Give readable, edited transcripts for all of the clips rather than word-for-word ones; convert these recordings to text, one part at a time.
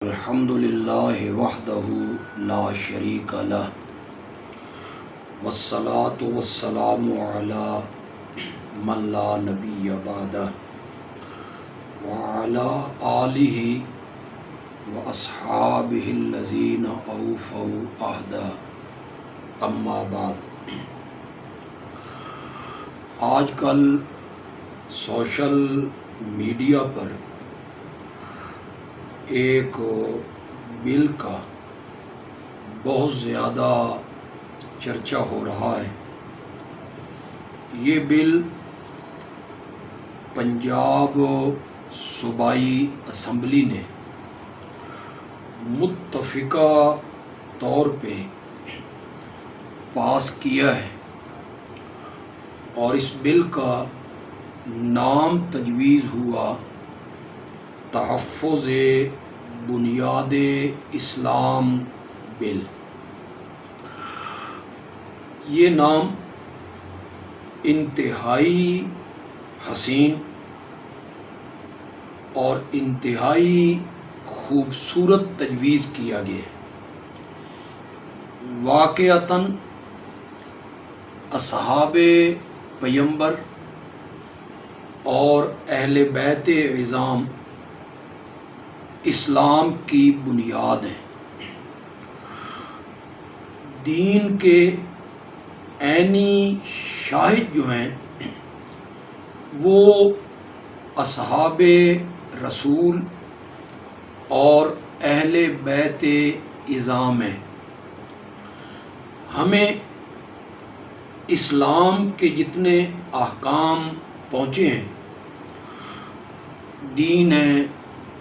الحمد للہ وحدہ لا شریک لہ والصلاة والسلام علی من لا نبی بعدہ وعلی آلہ واصحابہ الذین اوفوا عہدہ اما بعد۔ آج کل سوشل میڈیا پر ایک بل کا بہت زیادہ چرچا ہو رہا ہے۔ یہ بل پنجاب صوبائی اسمبلی نے متفقہ طور پہ پاس کیا ہے اور اس بل کا نام تجویز ہوا تحفظ بنیاد اسلام بل۔ یہ نام انتہائی حسین اور انتہائی خوبصورت تجویز کیا گیا ہے۔ واقعتاً اصحاب پیغمبر اور اہل بیت عظام اسلام کی بنیاد ہیں۔ دین کے عینی شاہد جو ہیں وہ اصحاب رسول اور اہل بیت عظام ہیں۔ ہمیں اسلام کے جتنے احکام پہنچے ہیں، دین ہے،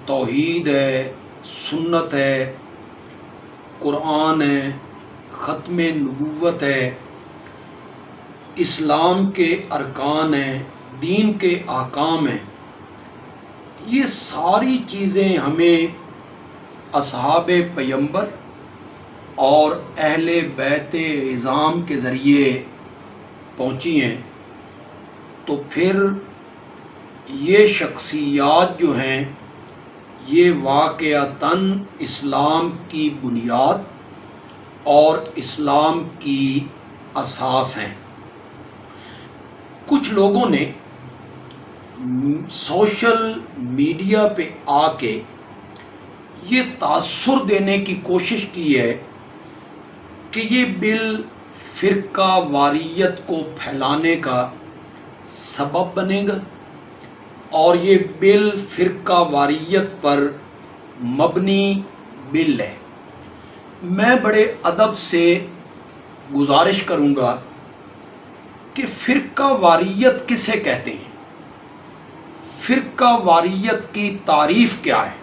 توحید ہے، سنت ہے، قرآن ہے، ختم نبوت ہے، اسلام کے ارکان ہیں، دین کے احکام ہیں، یہ ساری چیزیں ہمیں اصحاب پیغمبر اور اہل بیت عظام کے ذریعے پہنچی ہیں۔ تو پھر یہ شخصیات جو ہیں یہ واقعتاً اسلام کی بنیاد اور اسلام کی اساس ہیں۔ کچھ لوگوں نے سوشل میڈیا پہ آ کے یہ تاثر دینے کی کوشش کی ہے کہ یہ بل فرقہ واریت کو پھیلانے کا سبب بنے گا اور یہ بل فرقہ واریت پر مبنی بل ہے۔ میں بڑے ادب سے گزارش کروں گا کہ فرقہ واریت کسے کہتے ہیں، فرقہ واریت کی تعریف کیا ہے؟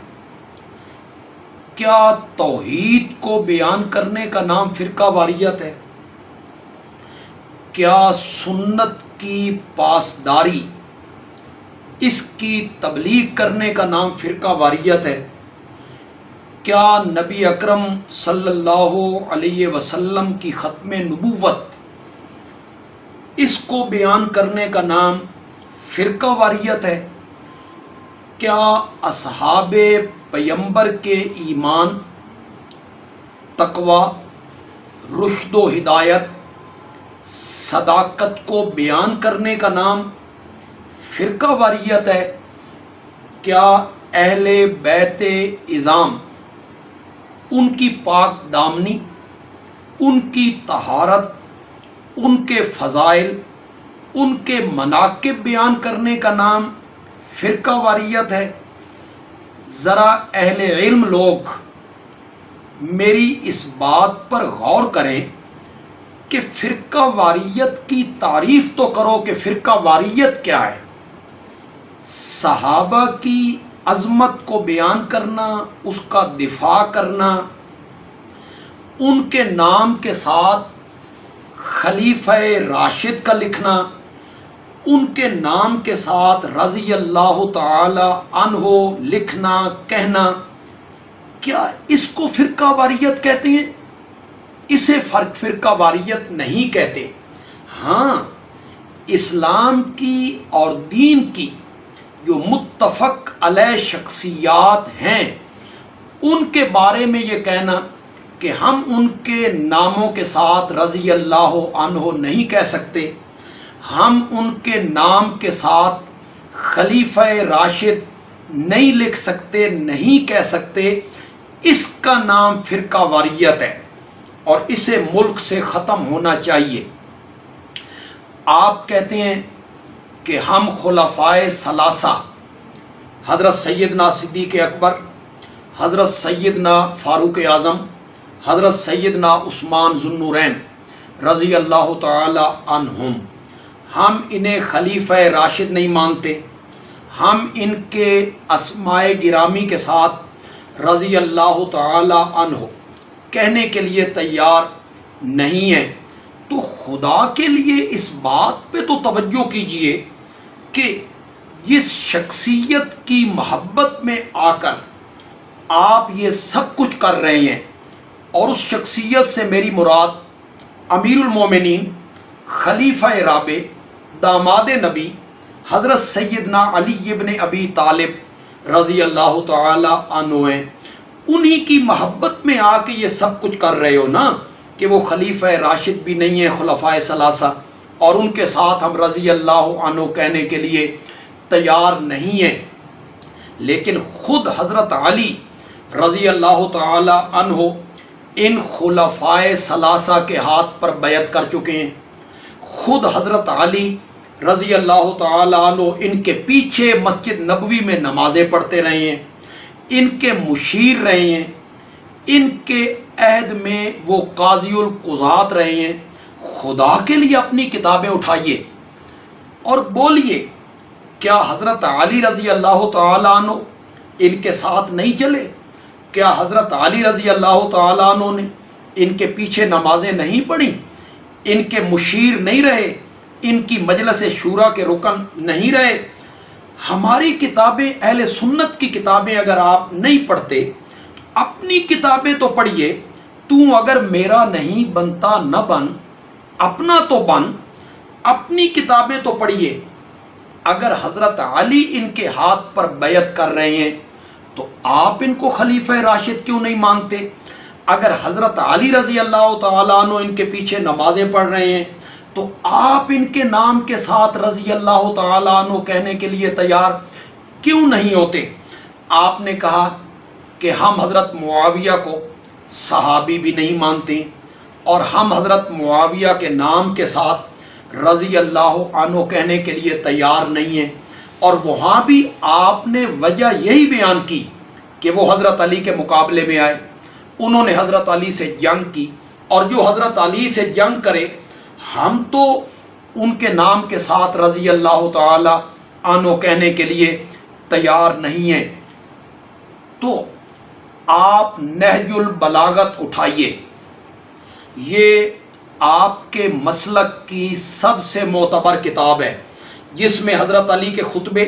کیا توحید کو بیان کرنے کا نام فرقہ واریت ہے؟ کیا سنت کی پاسداری، اس کی تبلیغ کرنے کا نام فرقہ واریت ہے؟ کیا نبی اکرم صلی اللہ علیہ وسلم کی ختم نبوت، اس کو بیان کرنے کا نام فرقہ واریت ہے؟ کیا اصحاب پیغمبر کے ایمان، تقوی، رشد و ہدایت، صداقت کو بیان کرنے کا نام فرقہ واریت ہے؟ کیا اہل بیت عظام، ان کی پاک دامنی، ان کی طہارت، ان کے فضائل، ان کے مناقب بیان کرنے کا نام فرقہ واریت ہے؟ ذرا اہل علم لوگ میری اس بات پر غور کریں کہ فرقہ واریت کی تعریف تو کرو کہ فرقہ واریت کیا ہے۔ صحابہ کی عظمت کو بیان کرنا، اس کا دفاع کرنا، ان کے نام کے ساتھ خلیفہ راشد کا لکھنا، ان کے نام کے ساتھ رضی اللہ تعالی عنہ لکھنا، کہنا، کیا اس کو فرقہ واریت کہتے ہیں؟ اسے فرقہ واریت نہیں کہتے۔ ہاں، اسلام کی اور دین کی جو متفق علیہ شخصیات ہیں ان کے بارے میں یہ کہنا کہ ہم ان کے ناموں کے ساتھ رضی اللہ عنہ نہیں کہہ سکتے، ہم ان کے نام کے ساتھ خلیفہ راشد نہیں لکھ سکتے، نہیں کہہ سکتے، اس کا نام فرقہ واریت ہے اور اسے ملک سے ختم ہونا چاہیے۔ آپ کہتے ہیں کہ ہم خلفائے ثلاثہ حضرت سیدنا صدیق اکبر، حضرت سیدنا فاروق اعظم، حضرت سیدنا عثمان ذو النورین رضی اللہ تعالی عنہم، ہم انہیں خلیفہ راشد نہیں مانتے، ہم ان کے اسماء گرامی کے ساتھ رضی اللہ تعالی عنہ کہنے کے لیے تیار نہیں ہیں۔ تو خدا کے لیے اس بات پہ تو توجہ کیجئے کہ اس شخصیت کی محبت میں آ کر آپ یہ سب کچھ کر رہے ہیں، اور اس شخصیت سے میری مراد امیر المومنین، خلیفہ رابع، داماد نبی حضرت سیدنا علی ابن ابی طالب رضی اللہ تعالی عنہ ہیں۔ انہی کی محبت میں آ کے یہ سب کچھ کر رہے ہو نا، کہ وہ خلیفہ راشد بھی نہیں ہے خلفائے ثلاثہ، اور ان کے ساتھ ہم رضی اللہ عنہ کہنے کے لیے تیار نہیں ہیں۔ لیکن خود حضرت علی رضی اللہ تعالی عنہ ان خلفائے ثلاثہ کے ہاتھ پر بیعت کر چکے ہیں، خود حضرت علی رضی اللہ تعالی عنہ ان کے پیچھے مسجد نبوی میں نمازیں پڑھتے رہے ہیں، ان کے مشیر رہے ہیں، ان کے عہد میں وہ قاضی القضات رہے ہیں۔ خدا کے لیے اپنی کتابیں اٹھائیے اور بولیے، کیا حضرت علی رضی اللہ تعالی عنہ ان کے ساتھ نہیں چلے؟ کیا حضرت علی رضی اللہ تعالی عنہ نے ان کے پیچھے نمازیں نہیں پڑھی، ان کے مشیر نہیں رہے، ان کی مجلس شورا کے رکن نہیں رہے؟ ہماری کتابیں، اہل سنت کی کتابیں اگر آپ نہیں پڑھتے، اپنی کتابیں تو پڑھیے۔ تو اگر میرا نہیں بنتا نہ بن، اپنا تو بن، اپنی کتابیں تو پڑھیے۔ اگر حضرت علی ان کے ہاتھ پر بیعت کر رہے ہیں تو آپ ان کو خلیفہ راشد کیوں نہیں مانتے؟ اگر حضرت علی رضی اللہ تعالیٰ عنہ ان کے پیچھے نمازیں پڑھ رہے ہیں تو آپ ان کے نام کے ساتھ رضی اللہ تعالیٰ عنہ کہنے کے لیے تیار کیوں نہیں ہوتے؟ آپ نے کہا کہ ہم حضرت معاویہ کو صحابی بھی نہیں مانتے، اور ہم حضرت معاویہ کے نام کے ساتھ رضی اللہ عنہ کہنے کے لیے تیار نہیں ہیں، اور وہاں بھی آپ نے وجہ یہی بیان کی کہ وہ حضرت علی کے مقابلے میں آئے، انہوں نے حضرت علی سے جنگ کی، اور جو حضرت علی سے جنگ کرے ہم تو ان کے نام کے ساتھ رضی اللہ تعالی عنہ کہنے کے لیے تیار نہیں ہیں۔ تو آپ نہج البلاغت اٹھائیے، یہ آپ کے مسلک کی سب سے معتبر کتاب ہے، جس میں حضرت علی کے خطبے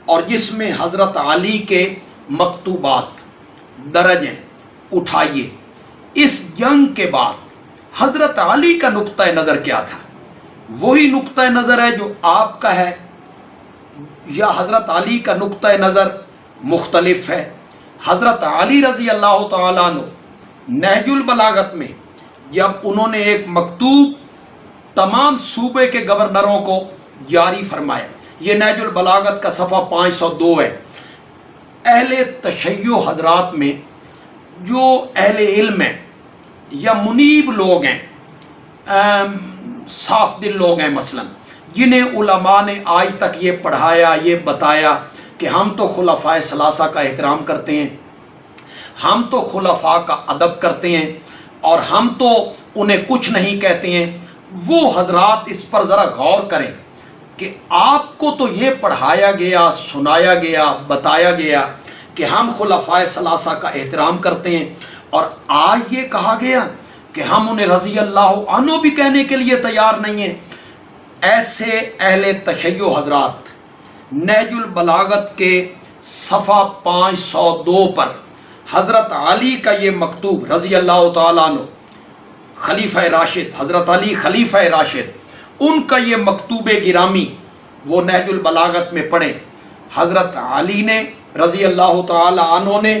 اور جس میں حضرت علی کے مکتوبات درج ہیں۔ اٹھائیے۔ اس جنگ کے بعد حضرت علی کا نقطہ نظر کیا تھا؟ وہی نقطہ نظر ہے جو آپ کا ہے، یا حضرت علی کا نقطہ نظر مختلف ہے؟ حضرت علی رضی اللہ تعالیٰ عنہ نہج البلاغت میں جب انہوں نے ایک مکتوب تمام صوبے کے گورنروں کو جاری فرمایا، یہ نہج البلاغت کا صفحہ 502 ہے۔ اہل تشیع حضرات میں جو اہل علم ہیں یا منیب لوگ ہیں، صاف دل لوگ ہیں، مثلا جنہیں علماء نے آج تک یہ پڑھایا، یہ بتایا کہ ہم تو خلفاء ثلاثہ کا احترام کرتے ہیں، ہم تو خلفاء کا ادب کرتے ہیں، اور ہم تو انہیں کچھ نہیں کہتے ہیں، وہ حضرات اس پر ذرا غور کریں کہ آپ کو تو یہ پڑھایا گیا، سنایا گیا، بتایا گیا کہ ہم خلفاء ثلاثہ کا احترام کرتے ہیں، اور آج یہ کہا گیا کہ ہم انہیں رضی اللہ عنہ بھی کہنے کے لیے تیار نہیں ہیں۔ ایسے اہل تشیع حضرات نہج البلاغت کے صفحہ 502 پر حضرت علی کا یہ مکتوب رضی اللہ تعالیٰ عنہ خلیفہ راشد، حضرت علی خلیفہ راشد، ان کا یہ مکتوب گرامی وہ نہج البلاغت میں پڑھیں۔ حضرت علی نے رضی اللہ تعالیٰ عنہ نے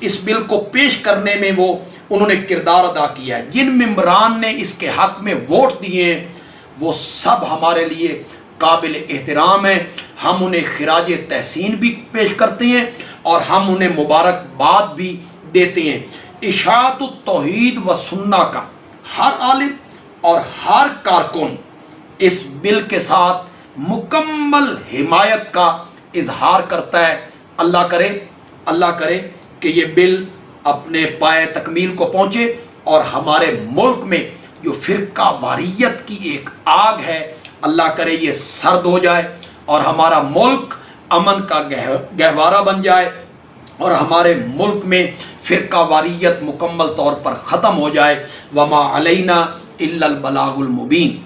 اس بل کو پیش کرنے میں وہ انہوں نے کردار ادا کیا ہے، جن ممبران نے اس کے حق میں ووٹ دیے ہیں، وہ سب ہمارے لیے قابل احترام ہیں۔ ہم انہیں خراج تحسین بھی پیش کرتے ہیں اور ہم انہیں مبارکباد بھی دیتے ہیں۔ اشاعت التوحید و سنہ کا ہر عالم اور ہر کارکن اس بل کے ساتھ مکمل حمایت کا اظہار کرتا ہے۔ اللہ کرے کہ یہ بل اپنے پائے تکمیل کو پہنچے اور ہمارے ملک میں جو فرقہ واریت کی ایک آگ ہے، اللہ کرے یہ سرد ہو جائے اور ہمارا ملک امن کا گہوارہ بن جائے اور ہمارے ملک میں فرقہ واریت مکمل طور پر ختم ہو جائے۔ وما علینا الا البلاغ المبین۔